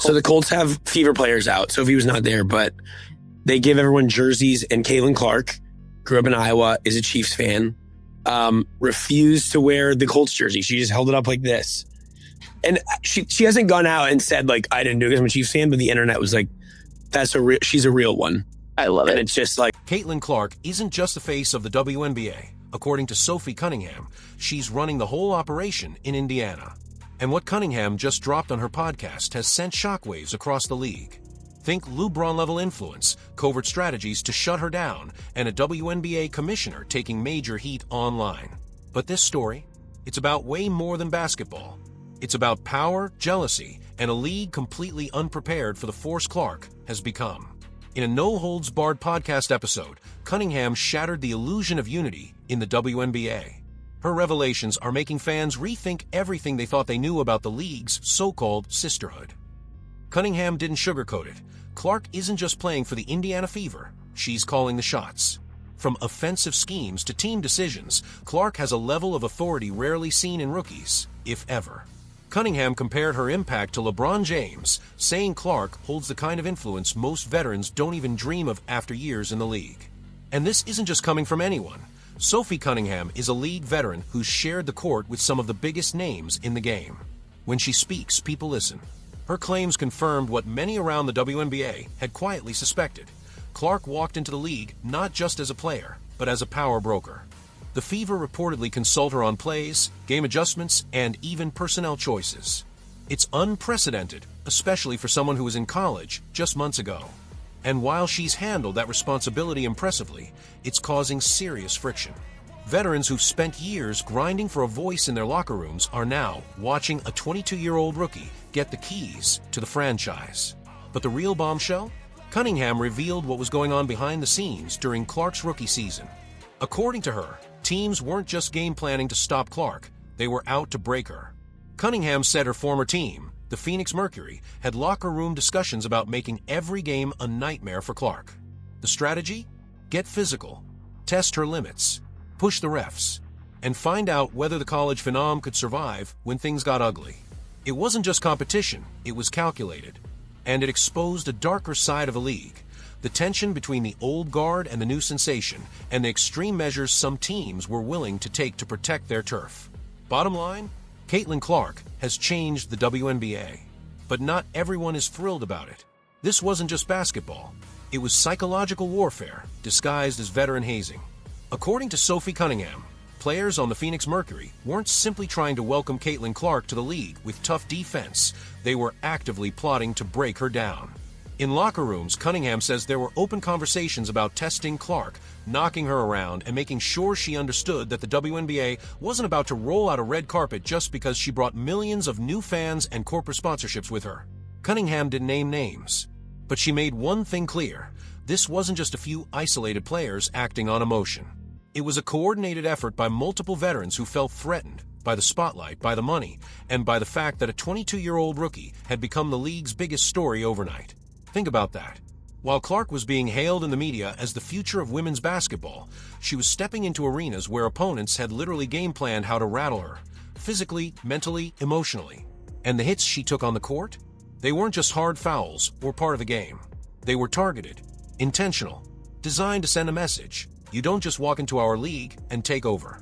So the Colts have Fever players out. Sophie was not there, but they give everyone jerseys, and Caitlin Clark, grew up in Iowa, is a Chiefs fan, refused to wear the Colts jersey. She just held it up like this. And she hasn't gone out and said, like, I didn't do it because I'm a Chiefs fan, but the internet was like, she's a real one. I love it. And it's just like... Caitlin Clark isn't just the face of the WNBA. According to Sophie Cunningham, she's running the whole operation in Indiana. And what Cunningham just dropped on her podcast has sent shockwaves across the league. Think LeBron-level influence, covert strategies to shut her down, and a WNBA commissioner taking major heat online. But this story, it's about way more than basketball. It's about power, jealousy, and a league completely unprepared for the force Clark has become. In a no-holds-barred podcast episode, Cunningham shattered the illusion of unity in the WNBA. Her revelations are making fans rethink everything they thought they knew about the league's so-called sisterhood. Cunningham didn't sugarcoat it. Clark isn't just playing for the Indiana Fever, she's calling the shots. From offensive schemes to team decisions, Clark has a level of authority rarely seen in rookies, if ever. Cunningham compared her impact to LeBron James, saying Clark holds the kind of influence most veterans don't even dream of after years in the league. And this isn't just coming from anyone. Sophie Cunningham is a league veteran who's shared the court with some of the biggest names in the game. When she speaks, people listen. Her claims confirmed what many around the WNBA had quietly suspected. Clark walked into the league not just as a player, but as a power broker. The Fever reportedly consult her on plays, game adjustments, and even personnel choices. It's unprecedented, especially for someone who was in college just months ago. And while she's handled that responsibility impressively, it's causing serious friction. Veterans who've spent years grinding for a voice in their locker rooms are now watching a 22-year-old rookie get the keys to the franchise. But the real bombshell? Cunningham revealed what was going on behind the scenes during Clark's rookie season. According to her, teams weren't just game planning to stop Clark, they were out to break her. Cunningham said her former team, the Phoenix Mercury, had locker room discussions about making every game a nightmare for Clark. The strategy? Get physical, test her limits, push the refs, and find out whether the college phenom could survive when things got ugly. It wasn't just competition, it was calculated. And it exposed a darker side of a league. The tension between the old guard and the new sensation, and the extreme measures some teams were willing to take to protect their turf. Bottom line, Caitlin Clark has changed the WNBA. But not everyone is thrilled about it. This wasn't just basketball. It was psychological warfare, disguised as veteran hazing. According to Sophie Cunningham, players on the Phoenix Mercury weren't simply trying to welcome Caitlin Clark to the league with tough defense. They were actively plotting to break her down. In locker rooms, Cunningham says there were open conversations about testing Clark, knocking her around, and making sure she understood that the WNBA wasn't about to roll out a red carpet just because she brought millions of new fans and corporate sponsorships with her. Cunningham didn't name names, but she made one thing clear. This wasn't just a few isolated players acting on emotion. It was a coordinated effort by multiple veterans who felt threatened by the spotlight, by the money, and by the fact that a 22-year-old rookie had become the league's biggest story overnight. Think about that. While Clark was being hailed in the media as the future of women's basketball, she was stepping into arenas where opponents had literally game planned how to rattle her, physically, mentally, emotionally. And the hits she took on the court? They weren't just hard fouls or part of the game. They were targeted, intentional, designed to send a message. You don't just walk into our league and take over.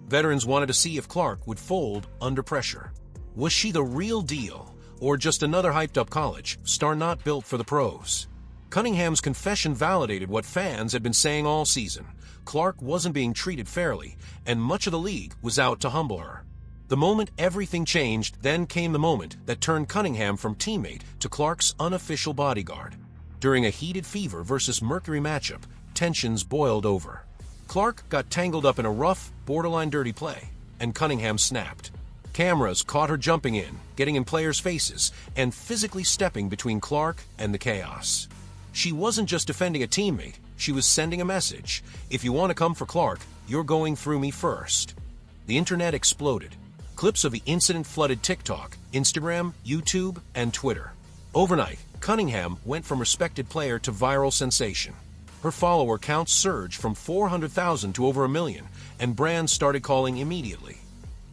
Veterans wanted to see if Clark would fold under pressure. Was she the real deal? Or just another hyped-up college star not built for the pros? Cunningham's confession validated what fans had been saying all season. Clark wasn't being treated fairly, and much of the league was out to humble her. The moment everything changed, then came the moment that turned Cunningham from teammate to Clark's unofficial bodyguard. During a heated Fever versus Mercury matchup, tensions boiled over. Clark got tangled up in a rough, borderline dirty play, and Cunningham snapped. Cameras caught her jumping in, getting in players' faces, and physically stepping between Clark and the chaos. She wasn't just defending a teammate, she was sending a message. If you want to come for Clark, you're going through me first. The internet exploded. Clips of the incident flooded TikTok, Instagram, YouTube, and Twitter. Overnight, Cunningham went from respected player to viral sensation. Her follower counts surged from 400,000 to over 1 million, and brands started calling immediately.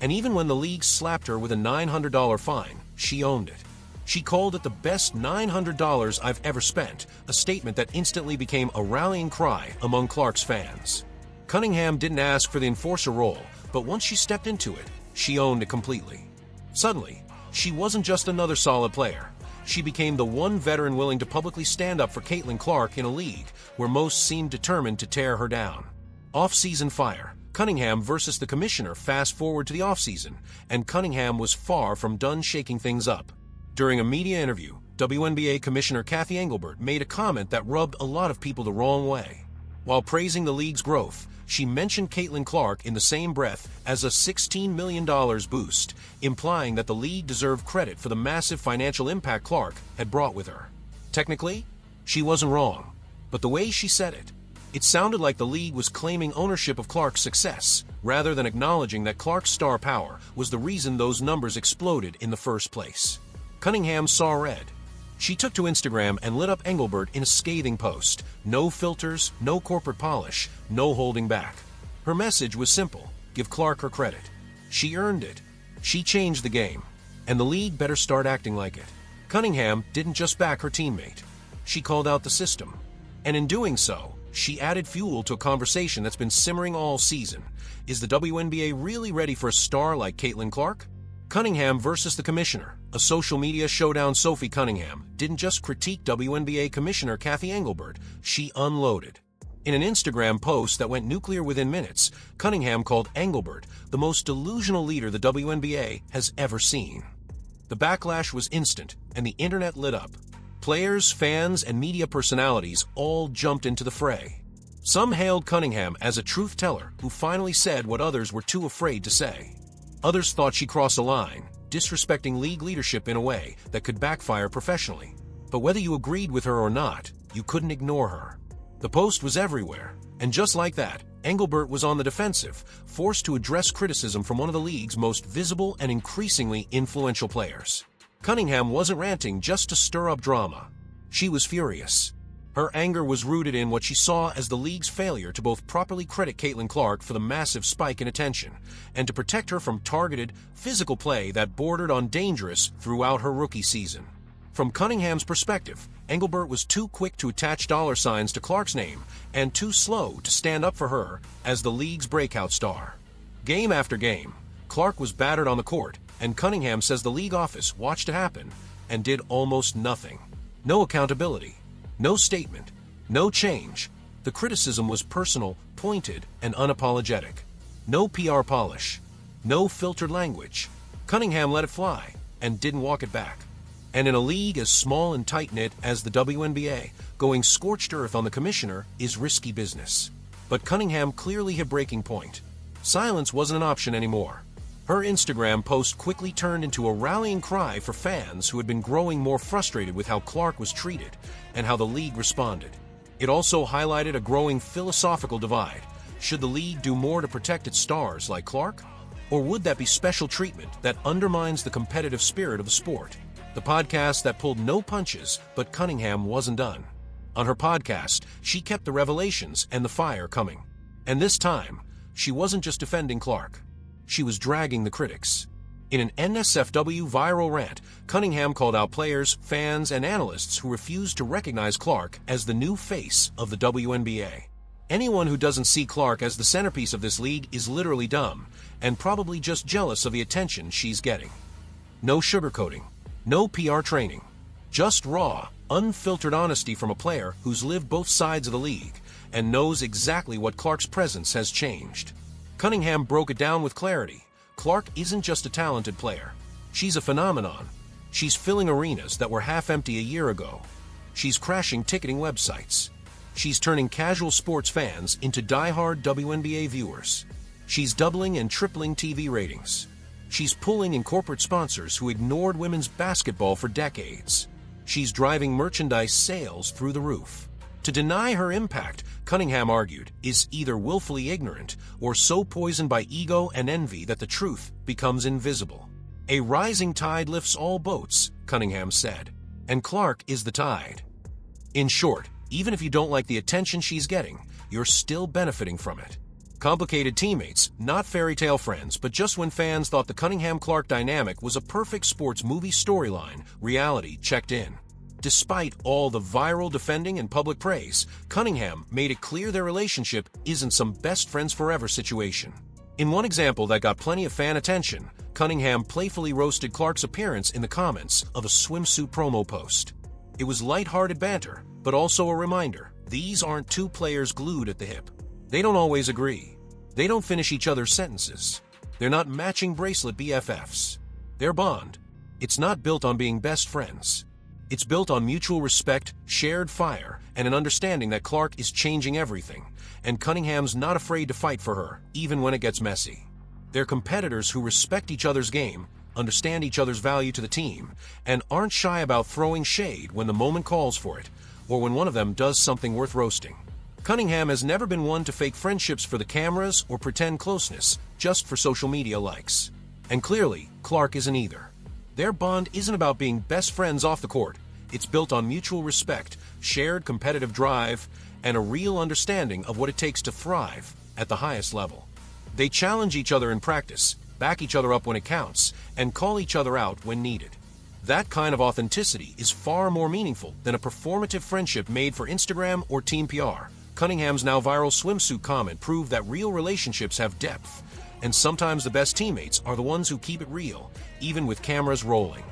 And even when the league slapped her with a $900 fine, she owned it. She called it the best $900 I've ever spent, a statement that instantly became a rallying cry among Clark's fans. Cunningham didn't ask for the enforcer role, but once she stepped into it, she owned it completely. Suddenly, she wasn't just another solid player. She became the one veteran willing to publicly stand up for Caitlin Clark in a league where most seemed determined to tear her down. Off-season fire. Cunningham versus the commissioner. Fast forward to the offseason, and Cunningham was far from done shaking things up. During a media interview, WNBA Commissioner Cathy Engelbert made a comment that rubbed a lot of people the wrong way. While praising the league's growth, she mentioned Caitlin Clark in the same breath as a $16 million boost, implying that the league deserved credit for the massive financial impact Clark had brought with her. Technically, she wasn't wrong, but the way she said it, it sounded like the league was claiming ownership of Clark's success, rather than acknowledging that Clark's star power was the reason those numbers exploded in the first place. Cunningham saw red. She took to Instagram and lit up Engelbert in a scathing post. No filters, no corporate polish, no holding back. Her message was simple: give Clark her credit. She earned it. She changed the game. And the league better start acting like it. Cunningham didn't just back her teammate. She called out the system. And in doing so, she added fuel to a conversation that's been simmering all season. Is the WNBA really ready for a star like Caitlin Clark? Cunningham versus the commissioner. A social media showdown. Sophie Cunningham didn't just critique WNBA Commissioner Cathy Engelbert, she unloaded. In an Instagram post that went nuclear within minutes, Cunningham called Engelbert the most delusional leader the WNBA has ever seen. The backlash was instant, and the internet lit up. Players, fans, and media personalities all jumped into the fray. Some hailed Cunningham as a truth teller who finally said what others were too afraid to say. Others thought she crossed a line, disrespecting league leadership in a way that could backfire professionally. But whether you agreed with her or not, you couldn't ignore her. The post was everywhere, and just like that, Engelbert was on the defensive, forced to address criticism from one of the league's most visible and increasingly influential players. Cunningham wasn't ranting just to stir up drama. She was furious. Her anger was rooted in what she saw as the league's failure to both properly credit Caitlin Clark for the massive spike in attention, and to protect her from targeted, physical play that bordered on dangerous throughout her rookie season. From Cunningham's perspective, Engelbert was too quick to attach dollar signs to Clark's name, and too slow to stand up for her as the league's breakout star. Game after game, Clark was battered on the court, and Cunningham says the league office watched it happen and did almost nothing. No accountability. No statement, no change. The criticism was personal, pointed, and unapologetic. No PR polish, no filtered language. Cunningham let it fly and didn't walk it back. And in a league as small and tight-knit as the WNBA, going scorched earth on the commissioner is risky business. But Cunningham clearly hit breaking point. Silence wasn't an option anymore. Her Instagram post quickly turned into a rallying cry for fans who had been growing more frustrated with how Clark was treated and how the league responded. It also highlighted a growing philosophical divide. Should the league do more to protect its stars like Clark? Or would that be special treatment that undermines the competitive spirit of the sport? The podcast that pulled no punches, but Cunningham wasn't done. On her podcast, she kept the revelations and the fire coming. And this time, she wasn't just defending Clark. She was dragging the critics. In an NSFW viral rant, Cunningham called out players, fans, and analysts who refused to recognize Clark as the new face of the WNBA. Anyone who doesn't see Clark as the centerpiece of this league is literally dumb, and probably just jealous of the attention she's getting. No sugarcoating, no PR training, just raw, unfiltered honesty from a player who's lived both sides of the league and knows exactly what Clark's presence has changed. Cunningham broke it down with clarity. Clark isn't just a talented player. She's a phenomenon. She's filling arenas that were half empty a year ago. She's crashing ticketing websites. She's turning casual sports fans into die-hard WNBA viewers. She's doubling and tripling TV ratings. She's pulling in corporate sponsors who ignored women's basketball for decades. She's driving merchandise sales through the roof. To deny her impact, Cunningham argued, is either willfully ignorant or so poisoned by ego and envy that the truth becomes invisible. A rising tide lifts all boats, Cunningham said, and Clark is the tide. In short, even if you don't like the attention she's getting, you're still benefiting from it. Complicated teammates, not fairy tale friends, but just when fans thought the Cunningham-Clark dynamic was a perfect sports movie storyline, reality checked in. Despite all the viral defending and public praise, Cunningham made it clear their relationship isn't some best friends forever situation. In one example that got plenty of fan attention, Cunningham playfully roasted Clark's appearance in the comments of a swimsuit promo post. It was lighthearted banter, but also a reminder, these aren't two players glued at the hip. They don't always agree. They don't finish each other's sentences. They're not matching bracelet BFFs. Their bond, it's not built on being best friends. It's built on mutual respect, shared fire, and an understanding that Clark is changing everything, and Cunningham's not afraid to fight for her, even when it gets messy. They're competitors who respect each other's game, understand each other's value to the team, and aren't shy about throwing shade when the moment calls for it, or when one of them does something worth roasting. Cunningham has never been one to fake friendships for the cameras or pretend closeness just for social media likes. And clearly, Clark isn't either. Their bond isn't about being best friends off the court. It's built on mutual respect, shared competitive drive, and a real understanding of what it takes to thrive at the highest level. They challenge each other in practice, back each other up when it counts, and call each other out when needed. That kind of authenticity is far more meaningful than a performative friendship made for Instagram or team PR. Cunningham's now viral swimsuit comment proved that real relationships have depth, and sometimes the best teammates are the ones who keep it real, even with cameras rolling.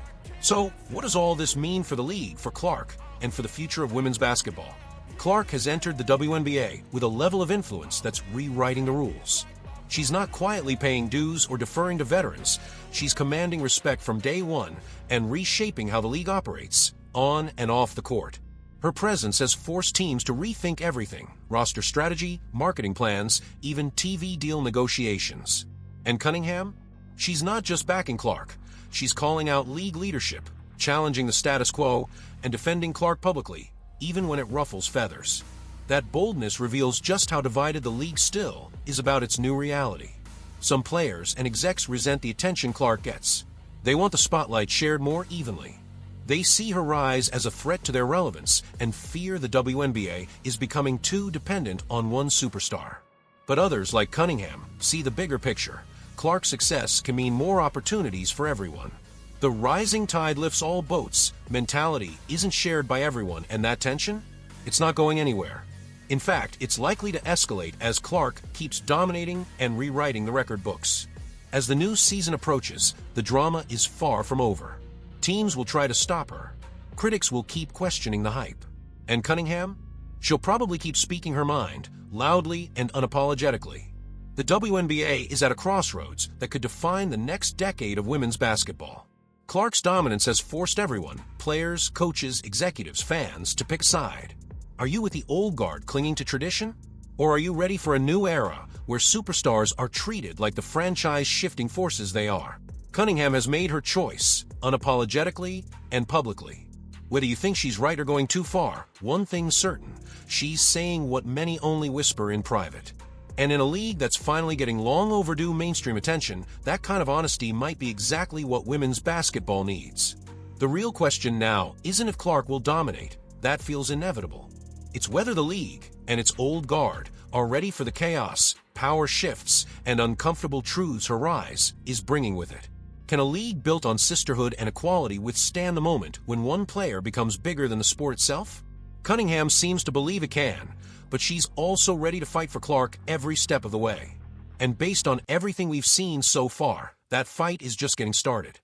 So, what does all this mean for the league, for Clark, and for the future of women's basketball? Clark has entered the WNBA with a level of influence that's rewriting the rules. She's not quietly paying dues or deferring to veterans. She's commanding respect from day one and reshaping how the league operates, on and off the court. Her presence has forced teams to rethink everything: roster strategy, marketing plans, even TV deal negotiations. And Cunningham? She's not just backing Clark. She's calling out league leadership, challenging the status quo, and defending Clark publicly, even when it ruffles feathers. That boldness reveals just how divided the league still is about its new reality. Some players and execs resent the attention Clark gets. They want the spotlight shared more evenly. They see her rise as a threat to their relevance and fear the WNBA is becoming too dependent on one superstar. But others, like Cunningham, see the bigger picture. Clark's success can mean more opportunities for everyone. The rising tide lifts all boats mentality isn't shared by everyone, and that tension? It's not going anywhere. In fact, it's likely to escalate as Clark keeps dominating and rewriting the record books. As the new season approaches, the drama is far from over. Teams will try to stop her. Critics will keep questioning the hype. And Cunningham? She'll probably keep speaking her mind, loudly and unapologetically. The WNBA is at a crossroads that could define the next decade of women's basketball. Clark's dominance has forced everyone, players, coaches, executives, fans, to pick a side. Are you with the old guard clinging to tradition? Or are you ready for a new era where superstars are treated like the franchise-shifting forces they are? Cunningham has made her choice, unapologetically and publicly. Whether you think she's right or going too far, one thing's certain: she's saying what many only whisper in private. And in a league that's finally getting long overdue mainstream attention, that kind of honesty might be exactly what women's basketball needs. The real question now isn't if Clark will dominate. That feels inevitable. It's whether the league and its old guard are ready for the chaos, power shifts, and uncomfortable truths her rise is bringing with it. Can a league built on sisterhood and equality withstand the moment when one player becomes bigger than the sport itself? Cunningham seems to believe it can, but she's also ready to fight for Clark every step of the way. And based on everything we've seen so far, that fight is just getting started.